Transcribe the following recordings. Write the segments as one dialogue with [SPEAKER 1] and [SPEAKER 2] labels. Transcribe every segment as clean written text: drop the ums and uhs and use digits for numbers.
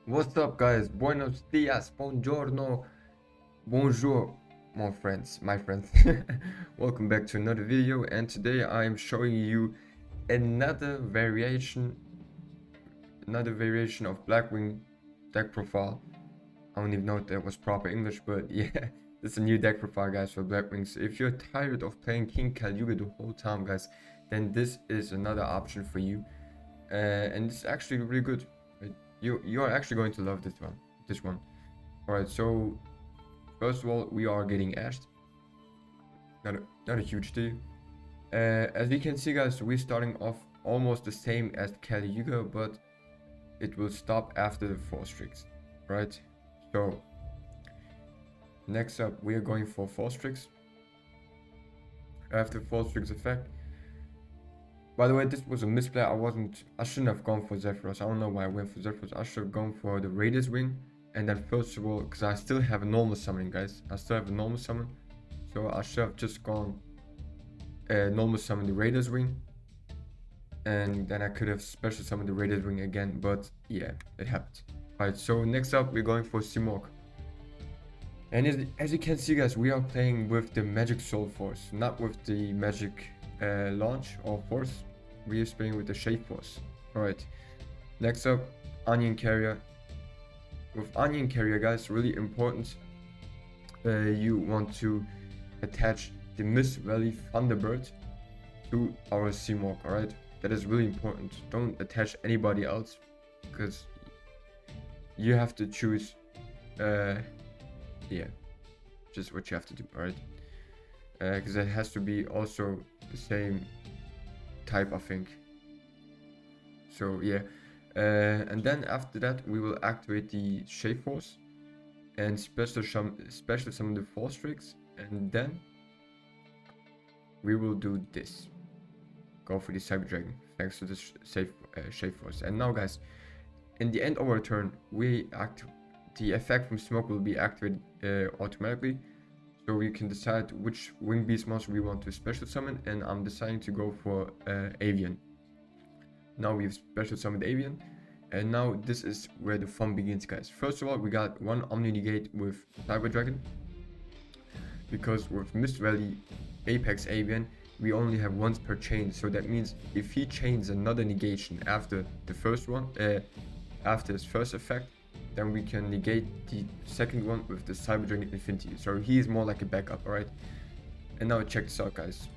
[SPEAKER 1] What's up, guys? Buenos dias, buongiorno, bonjour, my friends. Welcome back to another video, and today I am showing you another variation of Blackwing deck profile. I don't even know if that was proper English, but yeah, it's a new deck profile, guys, for Blackwing. So if you're tired of playing King Caluga the whole time, guys, then this is another option for you, and it's actually really good. You are actually going to love this one. All right, so first of all, we are getting ashed. Not a huge deal. As you can see, guys, we're starting off almost the same as Caluga, but it will stop after the 4 streaks, right? So next up, we are going for 4 streaks. After 4 streaks effect. By the way, this was a misplay. I shouldn't have gone for Zephyros. I don't know why I went for Zephyros. I should have gone for the Raiders Wing. And then first of all, because I still have a normal summoning, guys. I still have a normal summon. So I should have just gone normal summon the Raiders Wing. And then I could have special summoned the Raiders Wing again. But yeah, it happened. Alright, so next up, we're going for Simorgh. And as you can see, guys, we are playing with the Magic Soul Force, not with the Magic Launch or Force. We are playing with the Shape Force. Alright, next up, Onion Carrier. With Onion Carrier, guys, really important, you want to attach the Mist Valley Thunderbird to our Simorgh, alright? That is really important. Don't attach anybody else, because you have to choose, yeah, just what you have to do, alright? Because it has to be also the same type, I think. So yeah, and then after that we will activate the Shape Force and special summon the 4 streaks, and then we will do this. Go for the Cyber Dragon thanks to this Shape Force. And now, guys, in the end of our turn, the effect from Smoke will be activated automatically. So we can decide which Wing Beast monster we want to special summon, and I'm deciding to go for Avian. Now we've special summoned Avian, and now this is where the fun begins, guys. First of all, we got one Omni Negate with Cyber Dragon, because with Mist Valley Apex Avian, we only have once per chain. So that means if he chains another negation after the first one, after his first effect, then we can negate the second one with the Cyber Dragon Infinity. So he is more like a backup, alright? And now check this out, guys.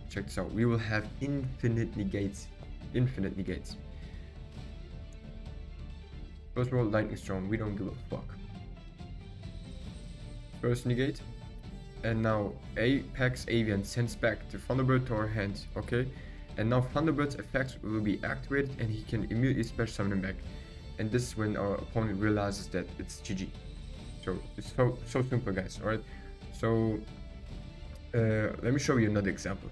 [SPEAKER 1] Check this out. We will have infinite negates. First of all, Lightning Storm. We don't give a fuck. First negate. And now Apex Avian sends back the Thunderbird to our hand, okay? And now Thunderbird's effects will be activated and he can immediately special summon him back. And this is when our opponent realizes that it's GG. So it's so simple, guys, alright? So let me show you another example.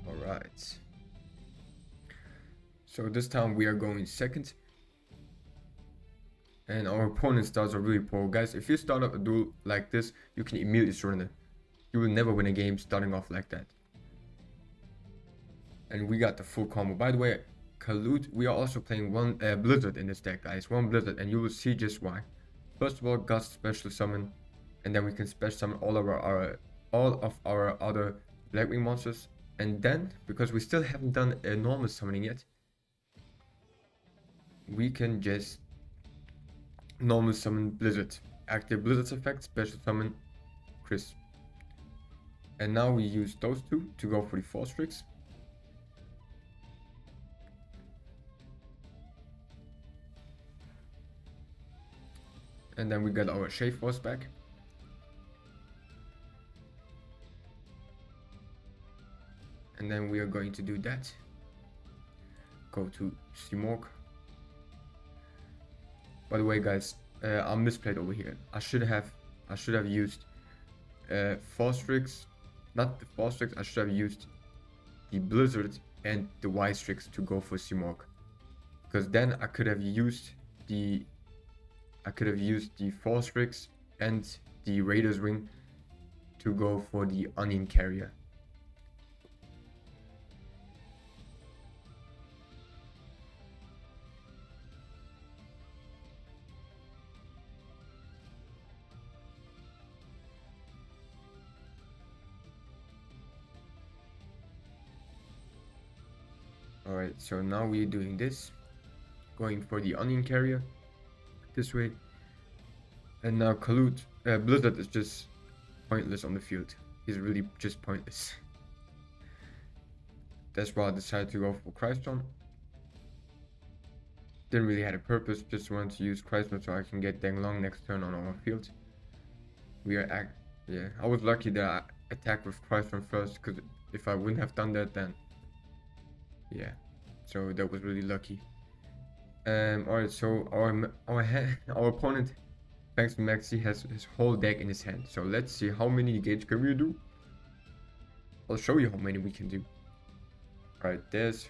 [SPEAKER 1] Alright. So this time we are going second. And our opponent's starts are really poor. Guys, if you start up a duel like this, you can immediately surrender. You will never win a game starting off like that. And we got the full combo. By the way, Kalut, we are also playing one Blizzard in this deck, guys. One Blizzard, and you will see just why. First of all, Gust special summon, and then we can special summon all of our other Blackwing monsters. And then, because we still haven't done a normal summoning yet, we can just normal summon Blizzard. Active Blizzard's effect, special summon Chris. And now we use those two to go for the 4 streaks. And then we got our Shape Force back. And then we are going to do that. Go to Simorgh. By the way, guys, I misplayed over here. I should have used 4 streaks, not the 4 streaks. I should have used the Blizzard and the Y streaks to go for Simorgh, because then I could have used the 4 streaks and the Raiders Wing to go for the Onion Carrier. Alright, so now we're doing this. Going for the onion carrier. This way. And now Blizzard is just pointless on the field. He's really just pointless. That's why I decided to go for Christon. Didn't really have a purpose, just wanted to use Christon so I can get Danglong next turn on our field. Yeah, I was lucky that I attacked with Christon first, because if I wouldn't have done that, then yeah, so that was really lucky. Alright, so our opponent, thanks to Maxi, has his whole deck in his hand. So let's see how many negates can we do. I'll show you how many we can do. Alright, there's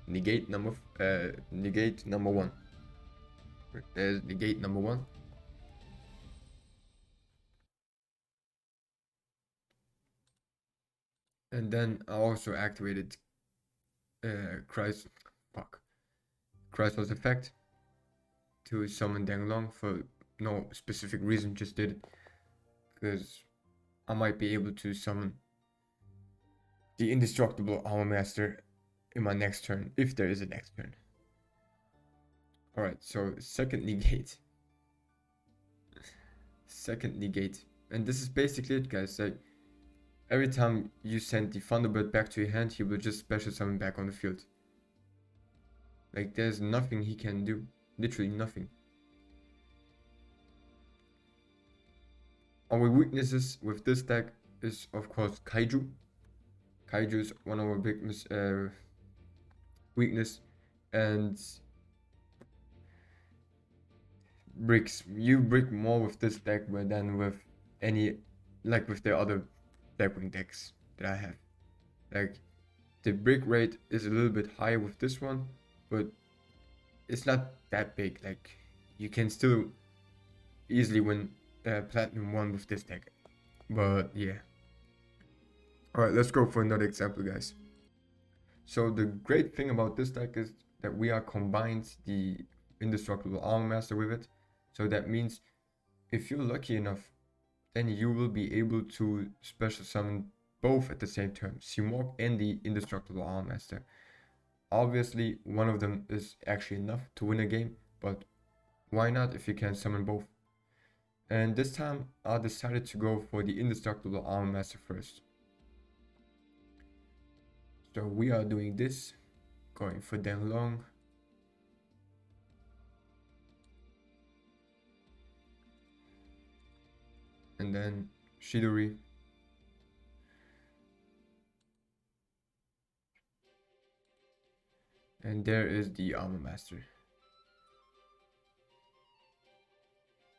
[SPEAKER 1] negate number 1. There's negate number 1. And then I also activated Chrysler's effect to summon Danglong for no specific reason, just did it because I might be able to summon the indestructible Armor Master in my next turn, if there is a next turn. Alright, so second negate. And this is basically it, guys. Like, every time you send the Thunderbird back to your hand, he will just special summon back on the field. Like, there's nothing he can do. Literally nothing. Our weaknesses with this deck is, of course, Kaiju. Kaiju is one of our big weakness. And bricks. You brick more with this deck than with with the other Blackwing decks that I have. Like, the brick rate is a little bit higher with this one, but it's not that big. Like, you can still easily win Platinum 1 with this deck. But yeah. Alright, let's go for another example, guys. So the great thing about this deck is that we are combined the Indestructible Armor Master with it. So that means if you're lucky enough, then you will be able to special summon both at the same time, Simorgh and the Indestructible Armor Master. Obviously, one of them is actually enough to win a game, but why not if you can summon both? And this time, I decided to go for the Indestructible Armor Master first. So we are doing this, going for Danglong. And then Shidori. And there is the Armor Master.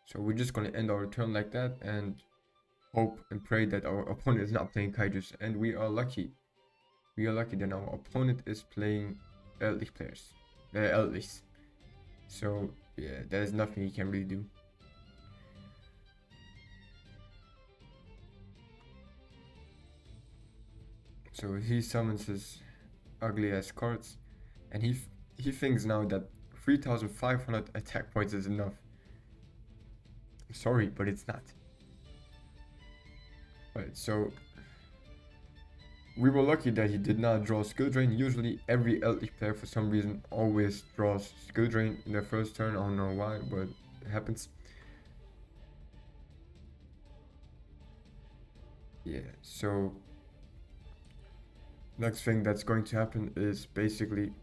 [SPEAKER 1] So we're just gonna end our turn like that and hope and pray that our opponent is not playing Kaijus. And we are lucky. We are lucky that our opponent is playing Eldritch players. Eldritch. So yeah, there's nothing he can really do. So he summons his ugly ass cards, and he thinks now that 3,500 attack points is enough. I'm sorry, but it's not. Right, so we were lucky that he did not draw Skill Drain. Usually every Eldritch player for some reason always draws Skill Drain in their first turn. I don't know why, but it happens. Yeah, so next thing that's going to happen is basically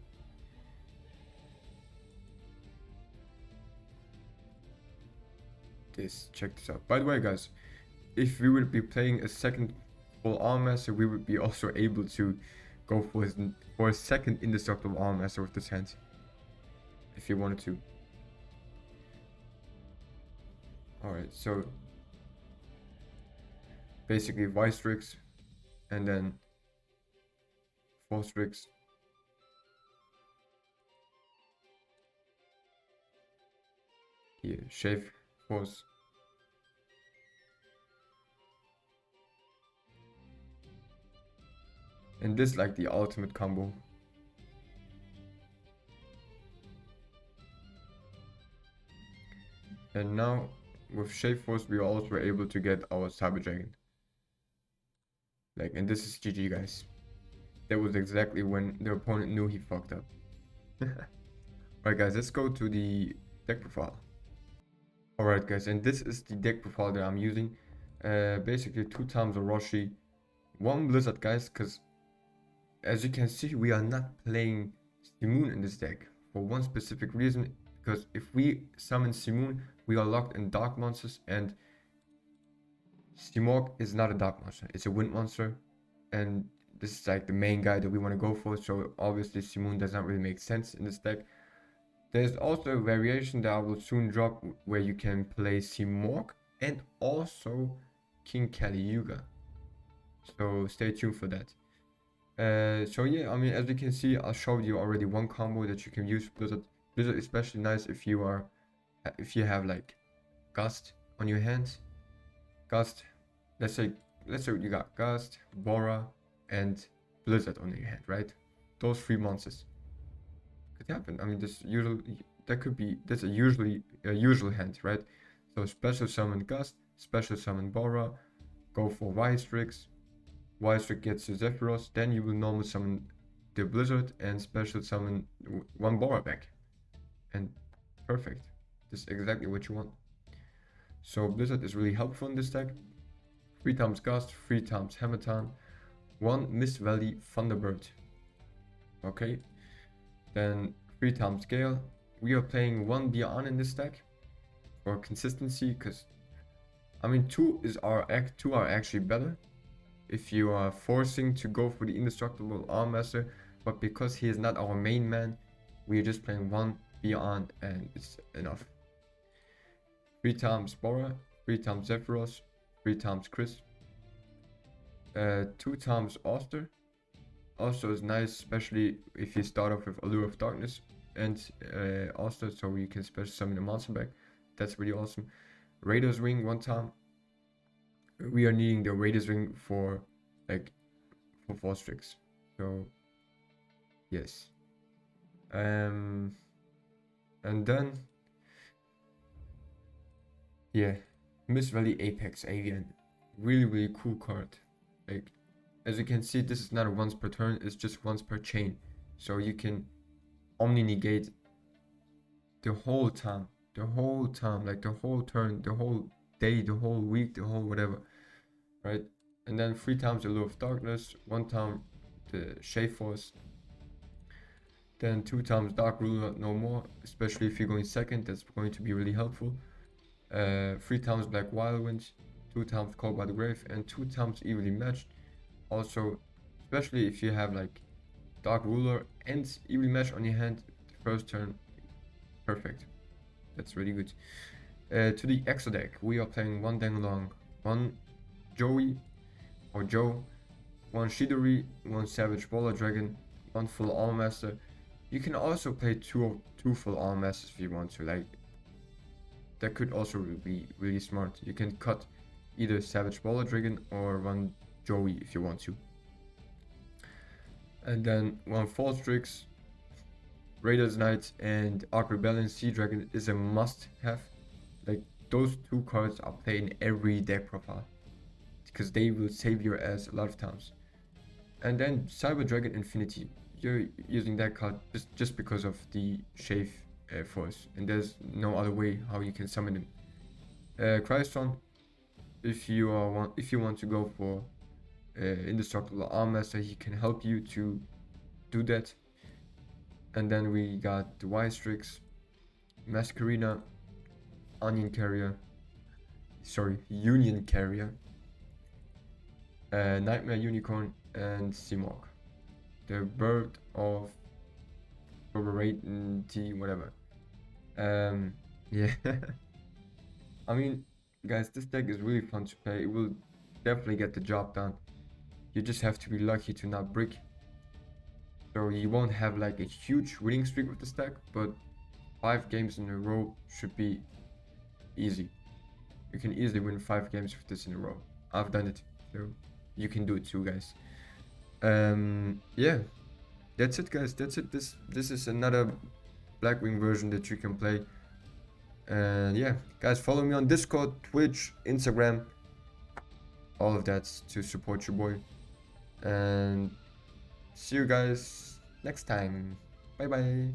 [SPEAKER 1] this. Check this out. By the way, guys, if we would be playing a second full Armor Master, we would be also able to go for a second Indestructible Armor Master with this hand, if you wanted to. Alright, so basically Vistrix, and then Forstrix. Here, Shave Force. And this like the ultimate combo. And now with Shave Force we are also able to get our Cyber Dragon. Like, and this is GG, guys. that was exactly when the opponent knew he fucked up. Alright guys, let's go to the deck profile. Alright guys, and this is the deck profile that I'm using. Basically 2 times Orochi, 1 Blizzard guys, because as you can see we are not playing Simoon in this deck for one specific reason, because if we summon Simoon we are locked in dark monsters, and Simorg is not a dark monster, it's a wind monster, and this is like the main guy that we want to go for, so obviously Simoon does not really make sense in this deck. There's also a variation that I will soon drop where you can play Simorg and also King Kali-Yuga, so stay tuned for that. So yeah, I mean, as you can see, I showed you already one combo that you can use Blizzard. Blizzard is especially nice if you have like Gust on your hands. Gust, let's say you got Gust, Bora, and Blizzard on your hand, right? Those 3 monsters could happen. I mean, that's a usual hand, right? So special summon Gust, special summon Bora, go for Strix. Strix gets to Zephyros, then you will normal summon the Blizzard and special summon 1 Bora back, and perfect. This is exactly what you want. So Blizzard is really helpful in this deck. 3 times Gust, 3 times Hamatan, 1 Mist Valley Thunderbird. Okay, then 3 times Gale. We are playing 1 Beyond in this deck for consistency, because I mean 2 are actually better if you are forcing to go for the indestructible Armmaster, but because he is not our main man, we are just playing 1 Beyond and it's enough. 3 times Bora, 3 times Zephyros, 3 times Chris, 2 times Oster. Also is nice, especially if you start off with Allure of Darkness and Oster, so you can special summon a monster back. That's really awesome. Raider's Wing 1 time. We are needing the Raider's Wing for Strix. So yes. And then yeah, Mist Valley Apex Avian. Really cool card. Like, as you can see, this is not a once per turn, it's just once per chain. So you can Omni negate the whole time, like the whole turn, the whole day, the whole week, the whole whatever, right? And then 3 times the Allure of Darkness, 1 time the Shade Force, then 2 times Dark Ruler, no more, especially if you're going second, that's going to be really helpful. 3 times Black Wildwind, 2 times Called by the Grave, and 2 times Evenly Matched. Also, especially if you have like Dark Ruler and Evenly Matched on your hand, the first turn, perfect. That's really good. To the extra deck, we are playing 1 Dangalong, 1 Joey or Joe, 1 Shidori, 1 Savage Baller Dragon, 1 Full Armmaster. You can also play two Full Armmasters if you want to. Like, that could also be really smart. You can cut either Savage Baller Dragon or 1 Joey if you want to. And then 1 False Strix, Raider's Knight, and Arc Rebellion Sea Dragon is a must-have. Like, those 2 cards are played in every deck profile, because they will save your ass a lot of times. And then Cyber Dragon Infinity, you're using that card just because of the Shave Force, and there's no other way how you can summon him. Cryston, if you want to go for Indestructible Armmaster, he can help you to do that. And then we got the Strix, Masquerina, Union Carrier, Nightmare Unicorn, and Simorg, the bird of T whatever. Yeah. I mean, guys, this deck is really fun to play. It will definitely get the job done. You just have to be lucky to not brick. So you won't have like a huge winning streak with this deck, but 5 games in a row should be easy. You can easily win 5 games with this in a row. I've done it, so you can do it too, guys. Yeah, that's it, guys. That's it. This is another Blackwing version that you can play. And yeah, guys, follow me on Discord, Twitch, Instagram, all of that to support your boy. And See you guys next time. Bye bye.